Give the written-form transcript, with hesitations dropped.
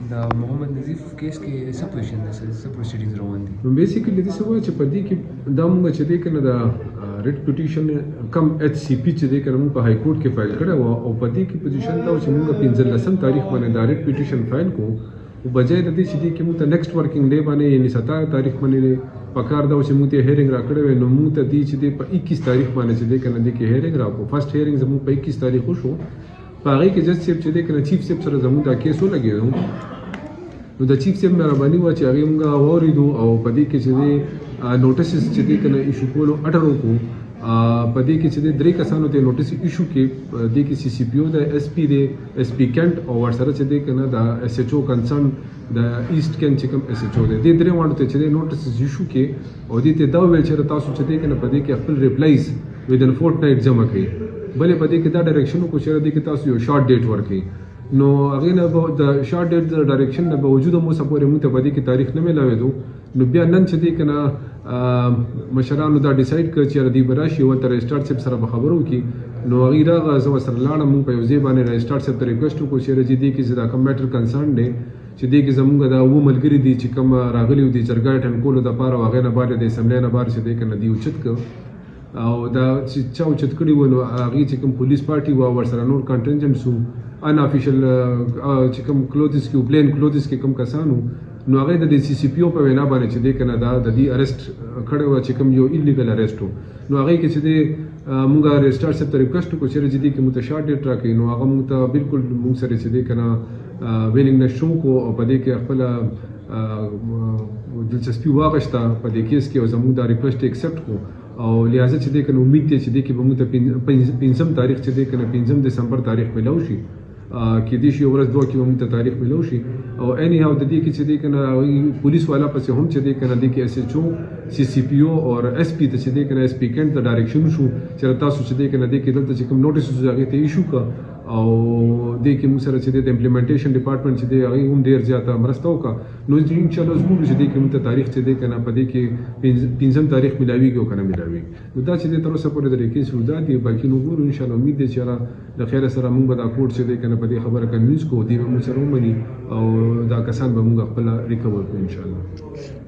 د محمد نظیف کیس کې څه پوزیشن ده څه پروسیډینګز روان دي؟ نو بیسیکلی د څه وایي چې په دې کې دا موږ چې دی کنه د ریټ پټیشن کم ایچ سی پی چې دی کنه موږ په های کورټ کې فایل کړی و او په دې کې پوزیشن دا چې موږ 15 تاریخ باندې دا ریټ پټیشن فایل کوو او بجای د دې چې دی کې موږ ته نیکسټ ورکینګ ډے باندې یعنی 17 تاریخ باندې پکار دا چې موږ ته هیرینګ راکړی وي نو موږ ته دی چې دی په 21 تاریخ باندې چې دی کنه دی کې هیرینګ راکو فرست هیرینګ زموږ په 21 تاریخ وشو په هغه کې جج صاحب چې دی کنه چیف صاحب سره زموږ دا کیس ولګېدو نو د چیف صاحب مهرباني وه چې هغې موږ واورېدو او په دې کې چې دی نوټسز چې دی که نه ایشو کولو اډر وکړو په دې کې چې دی 3 کسانو ته نوټس ایشو کې دې کې سی سی پی او د ایس پی دی ایس پی کینټ او ورسره چې دی که نه د ایس ایچ او کنسرن د ایسټ کینټ چې کوم ایس ایچ او دی دې 3 واړو ته چې دی نوټسز ایشو کې او دې ته دا وویل چې تاسو چې دی که نه په دې کې خپل ریپلایز ودن فورټنایټ جمع کړئ بلې په دې کې دا ډایرکشن وکړو چې دې کې تاسو یو شارټ ډیټ ورکړئ نو هغې نه به د شارټ ډیټ د ډایرکشن نه باوجود هم اوسه پورې موږ ته په دې کې تاریخ نه میلاوېدو نو بیا نن چې دی که نه مشرانو دا ډیسایډ کړ چې دوی به راشي ورته رجسټرار صاحب سره به خبرې وکړي نو هغې راغله زه ورسره لاړم موږ په یو ځای باندې رجسټرار صاحب ته ریکویسټ وکړو چې دې کې چې دا کوم میټر کنسرن دی چې دې کې زموږ دا اووه ملګري دي چې کوم راغلي وو د جرګه اټینډ کولو دپاره او هغې نه بعد د اسمبلۍ نه بهر چې دی که نه دي اوچت کړ او دا چې چا اوچت کړي وو نو هغې چې کوم پولیس پارټي وه ورسره نور کنټنجنټس وو ان افیشل چې کوم کلوتھز کې پلین کلوتھز کې کوم کسانو نو هغه د سی سی پی او په وینا باندې چې دی کنه دا د دې اریسټ کړي و چې کوم یو ایلیګل اریسټ وو نو هغه کې چې دی موږ رجسټرار صاحب ته ریکویسټ وکړو چې دی کې متشارټ ډیټ راکړي نو هغه موږ ته بالکل موږ سره چې دی کنه ویلینګ نشو کو او په دې کې خپل دلچسپي واغشته په دې کیس کې او زموږ دا ریکویسټ ایکسپټ کو او لہذا چې دی کنه امید دی چې دی کې به موږ ته 5 تاریخ چې دی کنه 5 دسمبر تاریخ ملو شي کې دې شي ورځ دوه کې موږ ته تاریخ ملو شي او اني هاو د دې کې چې دی کنه پولیس والا پسې هم چې دی کنه دی کې ایس ایچ او سی سی پی او او ایس پی ته چې دی کنه ایس پی کینټ د ډایرکشن شو چې تاسو چې دی کنه دی کې دلته چې کوم نوټیس هغه ته ایشو کا او دې کې موږ سره چې د امپلیمنټیشن ډپارټمنټ چې دی هغه هم ډیر زیاته مرسته وکړه نو ان شاء الله زموږ چې دی کې موږ ته تاریخ چې دی کنه په دې کې 5 تاریخ ملاویږي او کنه ملاوي نو دا چې د تر اوسه پورې د ریکې سودا دی باقي نو ګورو ان شاء الله امید دی چې د خیر سره موږ به دا کوټ چې دی کنه په دې خبره کنوینس کو دی موږ سره ومني او دا کسان به موږ خپل ریکور کړو ان شاء الله